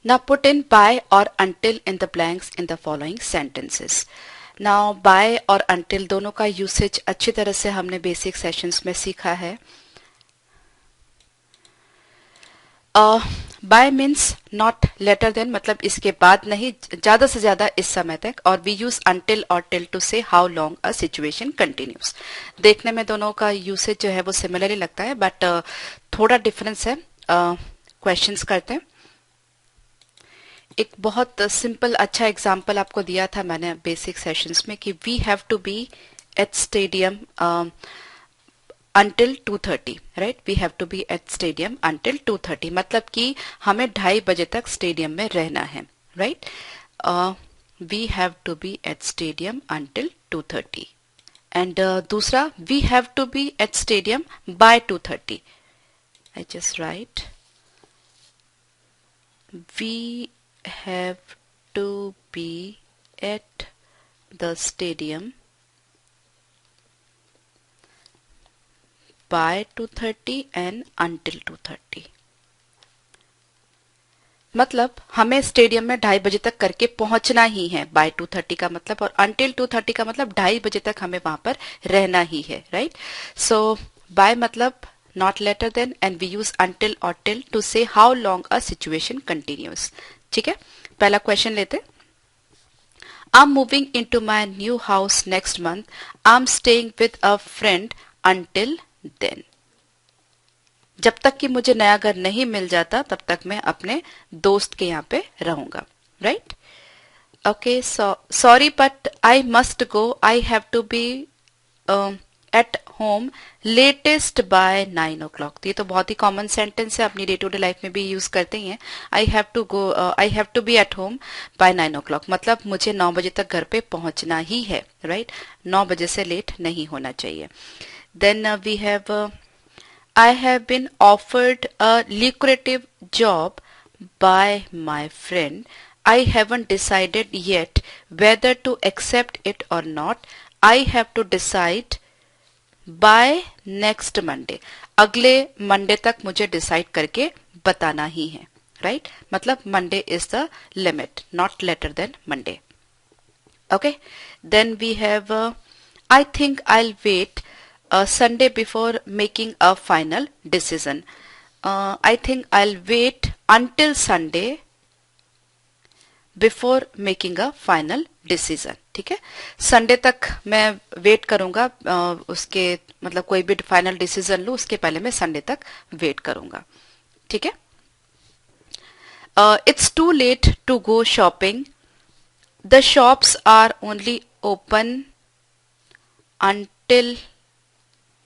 Now put in by or until in the blanks in the following sentences. Now by और until दोनों का usage अच्छी तरह से हमने बेसिक सेशंस में सीखा है. By means not later than, मतलब इसके बाद नहीं, ज्यादा से ज्यादा इस समय तक. और वी यूज अंटिल और टिल टू से how long a situation continuous. देखने में दोनों का यूसेज जो है वो सिमिलरली लगता है, बट थोड़ा डिफरेंस है. क्वेश्चंस करते हैं. एक बहुत सिंपल अच्छा एग्जांपल आपको दिया था मैंने बेसिक सेशंस में कि we have to be at stadium until 2:30, right. We have to at stadium until 2:30, मतलब कि हमें 2:30 बजे तक स्टेडियम में रहना है, right. We have to be at stadium until 2:30. And दूसरा we have to be at stadium by 2:30. I just right we have to be at the stadium by 2:30 and until 2:30. मतलब हमें स्टेडियम में 2:30 बजे तक करके पहुंचना ही है. बाय 2:30 का मतलब और until 2:30 का मतलब 2:30 बजे तक हमें वहां पर रहना ही है, राइट. सो बाय मतलब not later than and we use until or till to say how long a situation continues. ठीक है. पहला क्वेश्चन लेते. I'm moving into my new house next month. I'm staying with a friend until then. जब तक कि मुझे नया घर नहीं मिल जाता तब तक मैं अपने दोस्त के यहाँ पे रहूंगा, right. Okay, sorry but I must go. I have to be at home latest by 9 o'clock. ये तो बहुत ही कॉमन सेंटेंस है, अपनी डे टू डे लाइफ में भी यूज करते ही हैं. I have to be at home by 9 o'clock, मतलब मुझे 9 बजे तक घर पे पहुंचना ही है, राइट. 9 बजे से लेट नहीं होना चाहिए. Then we have I have been offered a lucrative job by my friend. I haven't decided yet whether to accept it or not. I have to decide by next Monday. अगले Monday तक मुझे decide करके बताना ही है, राइट. मतलब Monday is the limit, not later than Monday. Okay. Then we have I think I wait Sunday before making a final decision. I think I wait until Sunday before making a final decision. ठीक है. Sunday तक मैं wait करूंगा, उसके मतलब कोई भी final decision लूं उसके पहले मैं संडे तक वेट करूंगा. ठीक है. It's too late to go shopping. The shops are only open until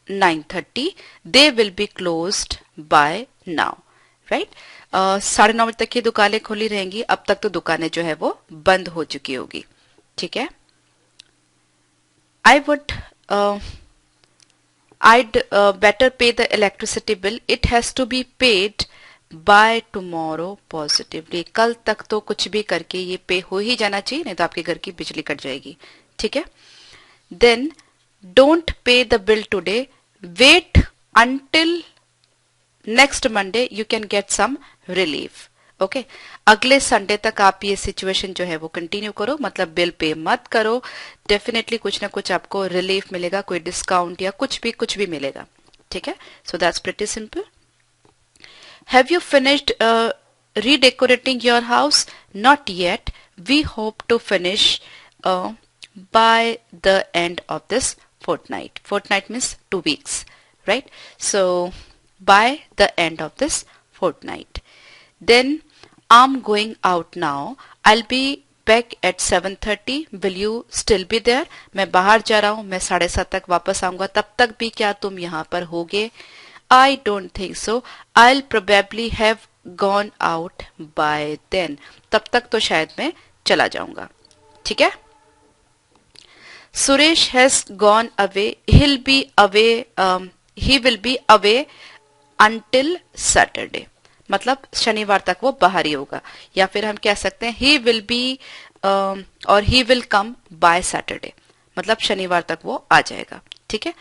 9:30. They will be closed by now, right. 9:30 बजे तक की दुकानें खुली रहेंगी. अब तक तो दुकानें जो है वो बंद हो चुकी होगी. ठीक है. I'd better pay the electricity bill. It has to be paid by tomorrow positively. कल तक तो कुछ भी करके ये पे हो ही जाना चाहिए, नहीं तो आपके घर की बिजली कट जाएगी. ठीक है. Then don't pay the bill today. Wait until next Monday. You can get some relief. Okay. अगले संडे तक आप ये सिचुएशन जो है वो कंटिन्यू करो, मतलब बिल पे मत करो. डेफिनेटली कुछ ना कुछ आपको रिलीफ मिलेगा, कोई डिस्काउंट या कुछ भी मिलेगा. ठीक है. So that's pretty simple. Have you finished redecorating your house? Not yet. We hope to finish by the end of this fortnight. Fortnight means 2 weeks, right? So by the end of this fortnight. Then I'm going out now. I'll be back at 7:30. Will you still be there? मैं बाहर जा रहा हूँ, मैं 7:30 तक वापस आऊंगा. तब तक भी क्या तुम यहाँ पर होगे? I don't think so. I'll probably have gone out by then. तब तक तो शायद मैं चला जाऊंगा. ठीक है. Suresh has gone away. He will be away until Saturday. मतलब शनिवार तक वो बाहर ही होगा. या फिर हम कह सकते हैं he will be और he will come by Saturday. मतलब शनिवार तक वो आ जाएगा. ठीक है.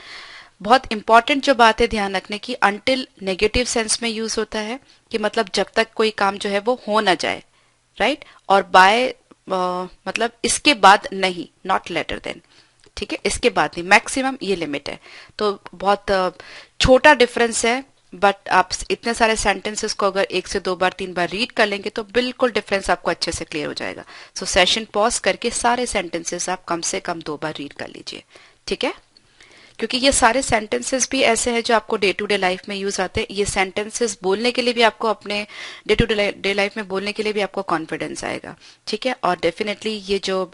बहुत इंपॉर्टेंट जो बात है ध्यान रखने की, until नेगेटिव सेंस में यूज होता है कि मतलब जब तक कोई काम जो है वो हो ना जाए, राइट, और बाय मतलब इसके बाद नहीं, नॉट लेटर देन, ठीक है, इसके बाद नहीं, मैक्सिमम ये लिमिट है। तो बहुत छोटा डिफरेंस है, बट आप इतने सारे सेंटेंसेस को अगर 1 से 2 बार 3 बार रीड कर लेंगे तो बिल्कुल डिफरेंस आपको अच्छे से क्लियर हो जाएगा। सो सेशन पॉज करके सारे सेंटेंसेस आप कम से कम 2 बार रीड कर लीजिए, ठीक है, क्योंकि ये सारे सेंटेंसेस भी ऐसे हैं जो आपको डे टू डे लाइफ में यूज आते हैं। ये सेंटेंसेस बोलने के लिए भी आपको, अपने डे टू डे लाइफ में बोलने के लिए भी आपको कॉन्फिडेंस आएगा, ठीक है। और डेफिनेटली ये जो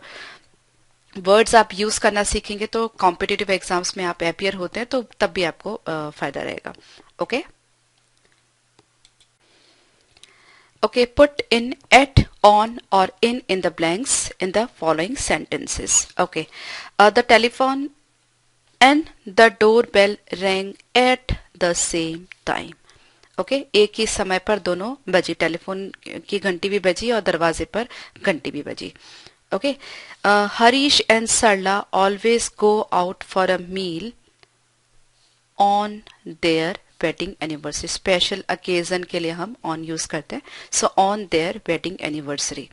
वर्ड्स आप यूज करना सीखेंगे तो कॉम्पिटिटिव एग्जाम्स में आप अपियर होते हैं तो तब भी आपको फायदा रहेगा। Okay okay, put in at, on or in the blanks in the following sentences. Okay, the telephone and the door bell rang at the same time. Okay, एक ही समय पर दोनों बजी, टेलीफोन की घंटी भी बजी और दरवाजे पर घंटी भी बजी। Okay, Harish and Sarla always go out for a meal on their wedding anniversary. Special occasion के लिए हम ऑन यूज करते हैं, so on their wedding anniversary.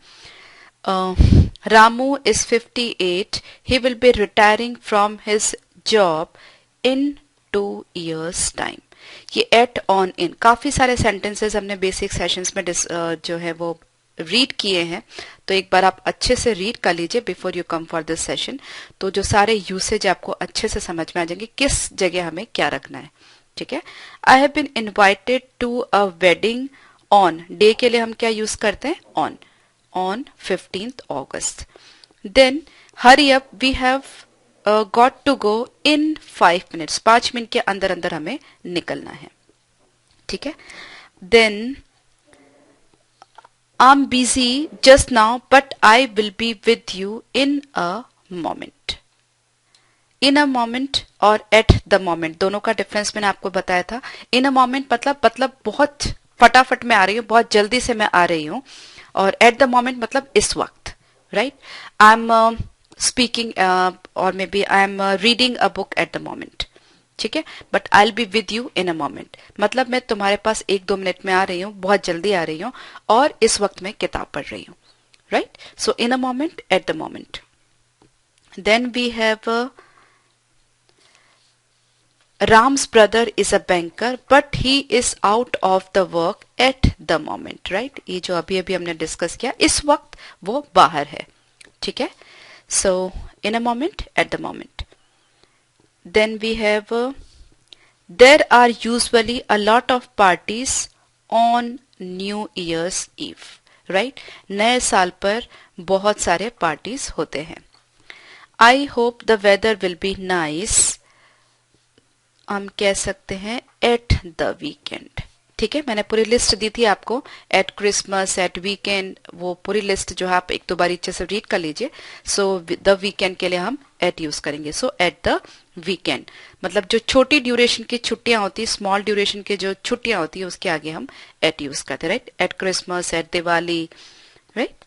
Ramu is 58, he will be retiring from his job in 2 years time. ये at, on, in, काफी सारे sentences हमने basic sessions में जो है वो रीड किए हैं, तो एक बार आप अच्छे से रीड कर लीजिए before you come for this session, तो जो सारे यूसेज आपको अच्छे से समझ में आ जाएंगे किस जगह हमें क्या रखना है, ठीक है। I have been invited to a wedding on, day के लिए हम क्या यूज करते हैं, on 15th August। Then hurry up, we have got to go in 5 minutes, 5 minute के अंदर अंदर हमें निकलना है, ठीक है। Then I am busy just now but I will be with you in a moment. In a moment और at the moment दोनों का डिफरेंस मैंने आपको बताया था। इन अ मोमेंट मतलब बहुत फटाफट में आ रही हूँ, बहुत जल्दी से मैं आ रही हूँ, और एट द मोमेंट मतलब इस वक्त, राइट। आई एम स्पीकिंग और maybe I am reading a book at the moment, ठीक है, but I will be with you in a moment मतलब मैं तुम्हारे पास 1-2 मिनट में आ रही हूँ, बहुत जल्दी आ रही हूँ और इस वक्त मैं किताब पढ़ रही हूँ, right. So in a moment, at the moment. Then we have Ram's brother is a banker, but he is out of the work at the moment, right? ये जो अभी अभी हमने डिस्कस किया, इस वक्त वो बाहर है, ठीक है। So in a moment, at the moment. Then we have there are usually a lot of parties on New Year's Eve, right? नए साल पर बहुत सारे पार्टीज होते हैं। I hope the weather will be nice, हम कह सकते हैं एट द वीकेंड, ठीक है। मैंने पूरी लिस्ट दी थी आपको, एट क्रिसमस, एट वीकेंड, वो पूरी लिस्ट जो है आप 1-2 बार अच्छे से रीड कर लीजिए। सो द वीकेंड के लिए हम एट यूज करेंगे, सो एट द वीकेंड मतलब जो छोटी ड्यूरेशन की छुट्टियां होती है, स्मॉल ड्यूरेशन की जो छुट्टियां होती है उसके आगे हम एट यूज करते हैं, right. At Christmas, at Diwali, right.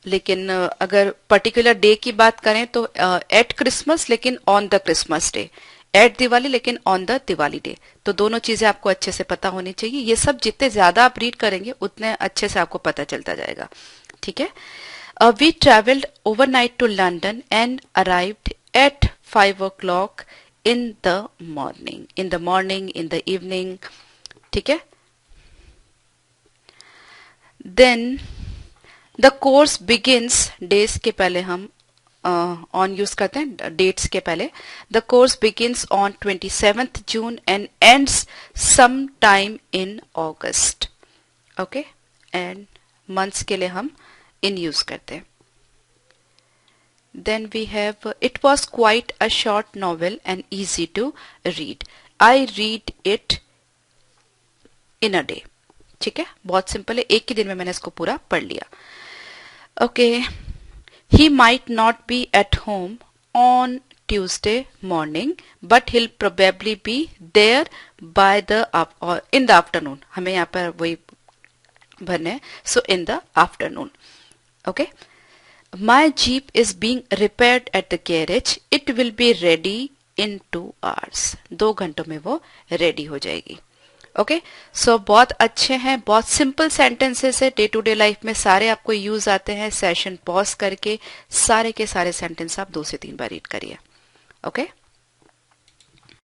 लेकिन अगर पर्टिकुलर डे की बात करें तो एट क्रिसमस लेकिन on the Christmas day, at Diwali लेकिन ऑन द दिवाली डे। तो दोनों चीजें आपको अच्छे से पता होनी चाहिए। ये सब जितने ज्यादा आप रीड करेंगे उतने अच्छे से आपको पता चलता जाएगा, ठीक है। We travelled overnight to London and arrived at 5 o'clock in the morning, in the evening, ठीक है। Then the course begins, days के पहले हम ऑन यूज करते हैं, डेट्स के पहले। The course begins on 27th June and ends some time in August, okay. And months के लिए हम इन यूज करते हैं। Then we have it was quite a short novel and easy to read, I read it in a day, ठीक है। बहुत simple है, एक ही दिन में मैंने इसको पूरा पढ़ लिया, okay. He might not be at home on Tuesday morning, but he'll probably be there by the or in the afternoon. हमें यहाँ पर वही भरने हैं, so in the afternoon. Okay. My Jeep is being repaired at the garage. It will be ready in 2 hours. 2 घंटों में वो ready हो जाएगी. ओके सो बहुत अच्छे हैं, बहुत सिंपल सेंटेंसेस है, डे टू डे लाइफ में सारे आपको यूज आते हैं। सेशन पॉज करके सारे के सारे सेंटेंस आप 2 से 3 बार रीड करिए। ओके